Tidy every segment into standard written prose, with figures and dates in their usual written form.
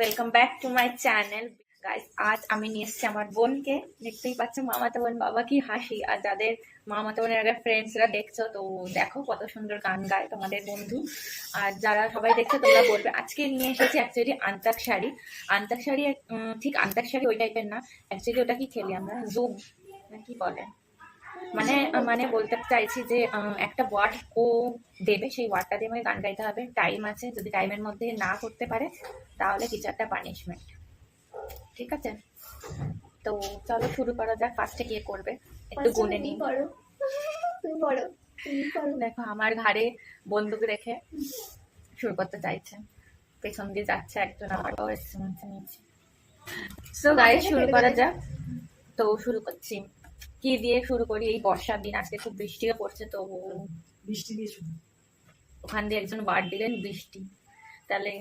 Welcome back to my channel guys. আজ আমি নিয়ে এসেছি আমার বোনকে। দেখতেই পাচ্ছ মামাতো বোন, বাবা কি হাসি। আর যাদের মামাতো বোনের আগে ফ্রেন্ডসরা দেখছো তো দেখো কত সুন্দর গান গায় তোমাদের বন্ধু। আর যারা সবাই দেখছো তোমরা বলবে। আজকে নিয়ে এসেছি অ্যাকচুয়ালি আন্তাক্ষরী। আন্তাক্ষরী ঠিক আন্তাক্ষরী ওই টাইপের না, অ্যাকচুয়ালি ওটা কি খেলি আমরা, জুম না কি বলে, মানে মানে বলতে চাইছি যে একটা ওয়ার্ড ও দেবে, সেই ওয়ার্ডটা দিয়ে আমাকে গান গাইতে হবে। টাইম আছে, যদি টাইমের মধ্যে না করতে পারে তাহলে কিছু একটা পানিশমেন্ট, ঠিক আছে? তো চলো শুরু করা যাক। ফার্স্টে কে করবে একটু গুনে নিই। দেখো আমার ঘাড়ে বন্দুক রেখে শুরু করতে চাইছে, পেছন দিয়ে যাচ্ছে একজন, আমার বাবা এসছে নিচে। সো গাইস শুরু করা যাক। তো শুরু করছি, কি দিয়ে শুরু করি? এই বর্ষার দিন, আজকে খুব বৃষ্টিও পড়ছে, তো বৃষ্টি দিয়ে শুরু। ওখান দিয়ে একজন ওয়ার্ড দিলেন বৃষ্টি, তাহলে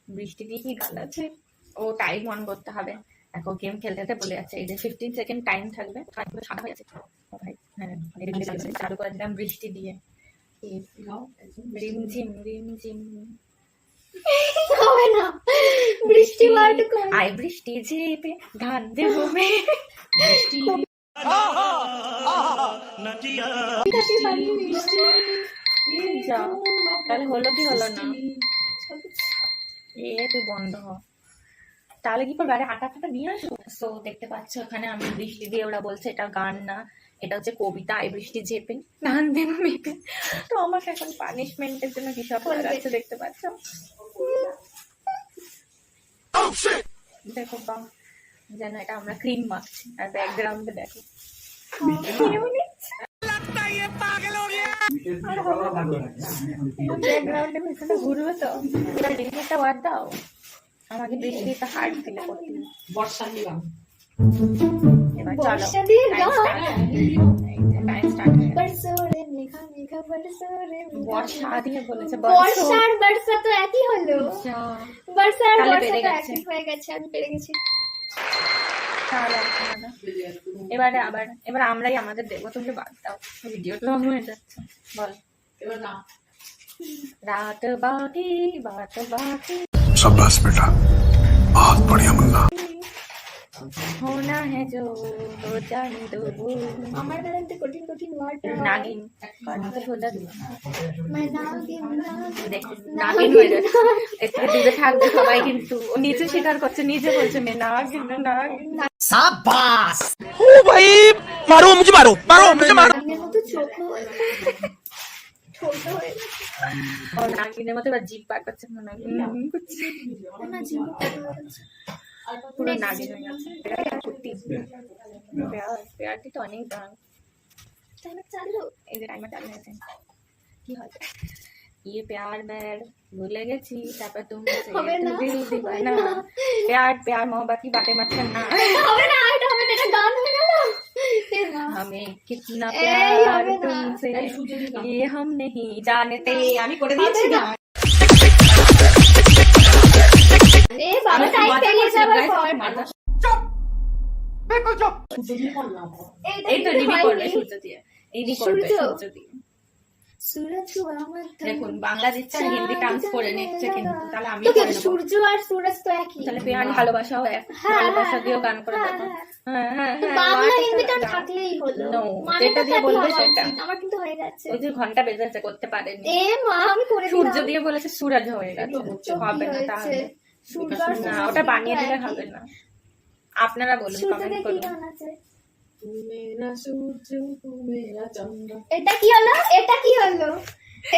বৃষ্টি দিয়ে কি গান আছে? ও টাইম অন করতে হবে। দেখো গেম খেলতে বলে যাচ্ছে, এই যে 15 সেকেন্ড টাইম থাকবে। সাদা হয়ে যাচ্ছে হ্যাঁ, চালু করে দিলাম বৃষ্টি দিয়ে। রিমঝিম রিমঝিম হবে না, বৃষ্টি ওয়ার্ড কোন? আই বৃষ্টি ঝেপে ধান দেবো মে। বৃষ্টি যাও, তাহলে হলো কি হলো না? এ তুই বন্ধ হ, তাহলে কি করবে? আরে আটা ফাটা নিয়ে আসো। তো দেখতে পাচ্ছ এখানে আমি বৃষ্টি দিয়ে, ওরা বলছে এটা গান না, এটা হচ্ছে কবিতা। আই বৃষ্টি ঝেপে ধান দেবো মেপে। তো আমাকে এখন পানিশমেন্টের জন্য কি সব লাগাচ্ছে দেখতে পাচ্ছ। দেখো বা যেন এটা আমরা ক্রিম মাখছি, আর ব্যাকগ্রাউন্ডে দেখো ব্যাকগ্রাউন্ডে পেছনে ঘুরবে। তো এবার একটা ওয়ার্ড দাও আমাকে, বৃষ্টি একটা হার্ট দিলে করতে। বর্ষা নিলাম। এবার চলো বর্ষা দিয়ে গান? টাইম স্টার্ট হয়ে গেছে। বর্ষরে মেঘা মেঘা বর্ষরে বর্ষা দিয়ে বলেছে, বর্ষার বর্ষা তো একই হলো। বর্ষার তাহলে বর্ষা বেড়ে তো গেছে। একই হয়ে গেছে, আমি পেরে গেছি। এবারে আবার এবার আমরাই আমাদের দেবো, তুমি বাদ দাও, ভিডিও লং হয়ে যাচ্ছে। বল এবার না, রাত বাকি বাত বাকি शाबाश बेटा, बहुत बढ़िया मुन्ना। होना है जो हो जाने दो। আমার কারণ তো কঠিন কঠিন ওয়ার্ড। নাগিন কানতে সোজা দিও। মানে নাগিন দেখুন নাগিন হয়ে যাচ্ছে। একটু দূরে থাকবে সবাই, কিন্তু ও নিচে স্বীকার করছে, নিজে বলছে নাগিন নাগিন। शाबाश। ओ भाई मारो मुझे, मारो मारो मुझे, मारो। নাগিনের মতো চোখ ছোট হয়ে ও নাগিনের মতো এবার জিভ বার করছে, নাগিন করছে, না জীবন পুরো নাগিন হয়ে গেছে। পেয়ারটি তো অনেক দাম। টাইমার চালু। এই যে টাইমার চালু হয়েছে, কি হয়? ये प्यार बैर भूले গেছি, তারপর তুমি হবে না, দিল দিবানা। प्यार प्यार मोहब्बत की बातें मत करना। হবে না, এটা হবে না, এটা গান হয়ে গেল। এ মা, हमें कितना এই प्यार হবে না। तुमसे ये हम नहीं जानते। আমি করে দিয়েছি হবে না। না। এ বাবা টাইম পেরিয়ে যাবার পর যদি করলাম এই তো ডিবি করবে সূর্য দিয়ে, এই দি করবে সূর্য। সূর্য দিয়ে। সূরজ হুয়া আমার দেখুন বাংলা দিচ্ছে আর হিন্দি টান্স করে নিচ্ছে, কিন্তু তাহলে আমি তো করে নেবো। সূর্য আর সূরজ তো একই। তাহলে প্যার ভালোবাসাও এক, হ্যাঁ, ভালোবাসা দিয়েও গান করে হ্যাঁ, দেবো। হ্যাঁ। হ্যাঁ হ্যাঁ তো হ্যাঁ, বাংলা মাকে হিন্দি টান দাও। থাকলেই হলো। No, মানে যেটা তো দিয়ে একই বলবে হওয়া সেটা। উচিত। আমার কিন্তু হয়ে যাচ্ছে। ওই যে ঘন্টা বেজেছে, করতে পারেনি। এ মা, আমি করে সূর্য দিলাম। দিয়ে বলেছে সুরজ হয়ে গেছে, তো হবে কি না হয়েছে? তাহলে। সূর্য আর না সূরজ ওটা কিন্তু বানিয়ে দিলে একই। হবে না। আপনারা বলুন, সূর্য কমেন্ট দিয়ে কি করুন। গান আছে? तू मेरा सूरज तू मेरा चंद्र। এটা কি হলো? এটা কি হলো?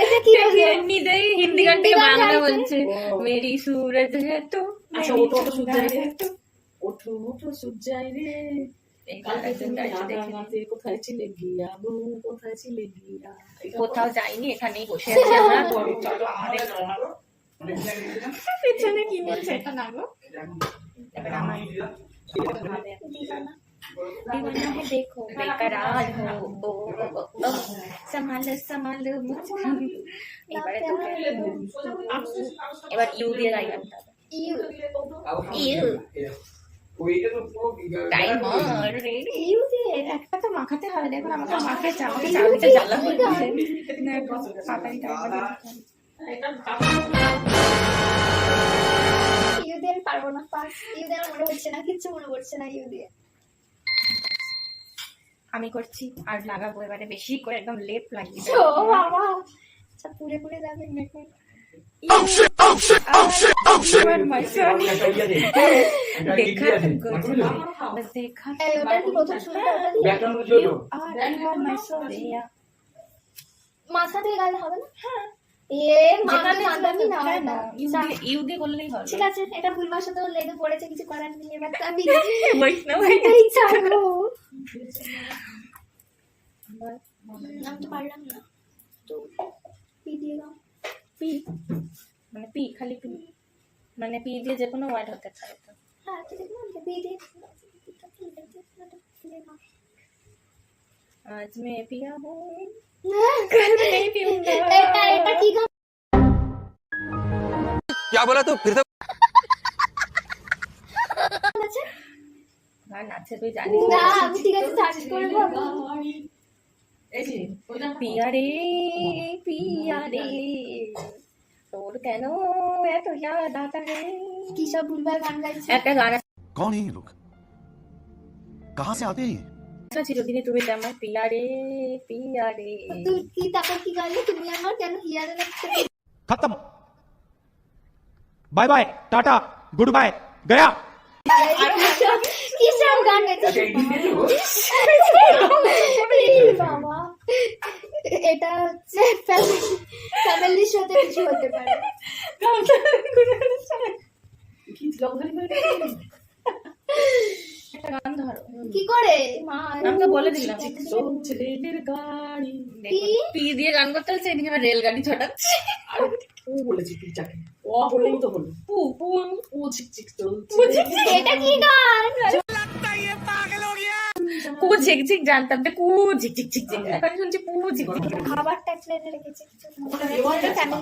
এটা কি হলো? নিজেই হিন্দি গান থেকে হিন্দি গান বাংলা গাইছে। বলছে, মেরি সুরজ হে তু, আচ্ছা মেরি ওঠো ওঠো চন্দ্রা সূর্যাই হে রে, তু। ওঠো ওঠো সূর্যাই রে, এই কালকে গানটা তুমি গাইছে রাধা দেখে। রাতে কোথায় ছিলে গিয়া গো, কোথায় ছিলে গিয়া। এটা কোথাও যাইনি, এখানেই বসে আছি আমরা। চলো আমাদের পিছনে কি বলছে এটা না গো। এবার আমার দিবানা। दीवाना है देखो बेकरार हो ओ, ओ, संभालो संभालो मुझको। এবারে তো এবার ইউ দিয়ে গাই গানটা। ইউ ইউ টাইমার রেডি। ইউ দিয়ে একটা তো মাখাতে হবে, দেখুন আমাকে মাখে আমাকে চাবিতে জ্বালা হয়ে গেছে। তাড়াতাড়ি টাইমার ইউ ইউ দিয়ে আমি পারবো না, পাস। ইউ দিয়ে আমার মনে হচ্ছে না, কিচ্ছু মনে পড়ছে না ইউ দিয়ে। আমি করছি আর লাগাবো এবারে বেশি করে একদম লেপ লাগিয়ে ও বাবা, আচ্ছা পুড়ে পুড়ে যাবে নাকি? देखा बस देखा এই ওটার কি প্রথম শুনতে ওটা দিয়ে মাথা দিয়ে গালে হবে না? হ্যাঁ। মাদামি না হয় না। ইউ দিয়ে করলেই হবে। ঠিক আছে, এটা ভুল ভাষা তো লেগে পড়েছে, কিছু করার নেই। এবার তো আমি বৈষ্ণব এটাই চাবো। আমি তো পারলাম না, তো পি দিয়ে দাও। পি মানে পি খালি পি মানে পি দিয়ে যে কোনো ওয়ার্ড হতে পারে তো। হ্যাঁ ঠিক আছে, আমি পি দিয়ে आज मैं पिया हूँ कल नहीं पीऊंगा। এটা এটা কি গান? क्या बोला तू फिर से আছে গান আছে তুই জানিস না, আমি ঠিক আছে সার্চ করে বলবো। পিয়া রে পিয়া রে তোর কেন এত याद आता है কি সব ভুলভাল গান গাইছে। একটা গান कौन है ये लोग कहाँ से आते हैं ये? আছে চিরদিনই তুমি তো আমার পিয়া রে পিয়া রে তুই কি তারপর কি গাইলে? তুমি আমার কেন হিয়ারে লাগছে? खत्म bye bye tata good bye गया কি সব গান গাইছে বাবা? এটা হচ্ছে ফ্যামিলির সাথে কিছু হতে পারে। একটা গান ধরো কি করে মা? আমি তো বলে দিলাম ছেলেদের গাড়ি কি? পি দিয়ে গান করতে হচ্ছে এদিকে আবার রেলগাড়ি ছটাচ্ছে আর ও বলেছি পিটাকে ও বললেই তো হলো পু পু ও ঝিক ঝিক চলছে এটা কি গান? কু ঝিক ঝিক জানতাম তো কু ঝিক ঝিক ঝিক ঝিক এখন শুনছি পু ঝিক ঝিক ঝিক। খাবারটা প্লেনে রেখেছে ফ্যামিলির সাথে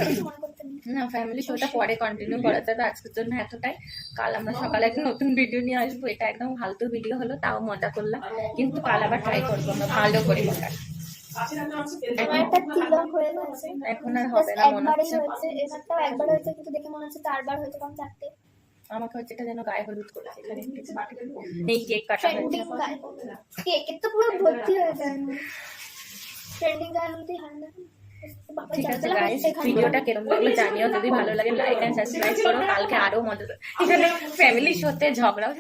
কিছু মনে করতে নেই। না ফ্যামিলি শোটা পরে কন্টিনিউ করা যাবে, আজকের জন্য এতটাই। কাল আমরা সকালে একটা নতুন ভিডিও নিয়ে আসবো। এটা একদম ফালতু ভিডিও হলো, তাও মজা করলাম, কিন্তু কাল আবার ট্রাই করবো আমরা ভালো করে করার। আমার একটা তিলক হয়ে গেছে, এখন আর হবে না মনে একবারই হচ্ছে। হয়েছে, এবারটাও একবার হয়েছে, কিন্তু দেখে মনে হচ্ছে 4 বার হয়েছে, কারণ 4টে আমাকে হচ্ছে এটা যেন গায়ে হলুদ করেছে এখানে এই কেক কাটা হয়েছে। ট্রেন্ডিং গান। কেকের তো পুরো ভর্তি হয়ে যায় না, ট্রেন্ডিং গান হতেই হয় না। বাবা ঠিক আছে জানতে গাইস, লাগছে ভিডিওটা কেরম লাগলো জানিও, যদি ভালো লাগে লাইক এন্ড সাবস্ক্রাইব করো। কালকে আরো মজা এখানে ফ্যামিলি শোতে ঝগড়াও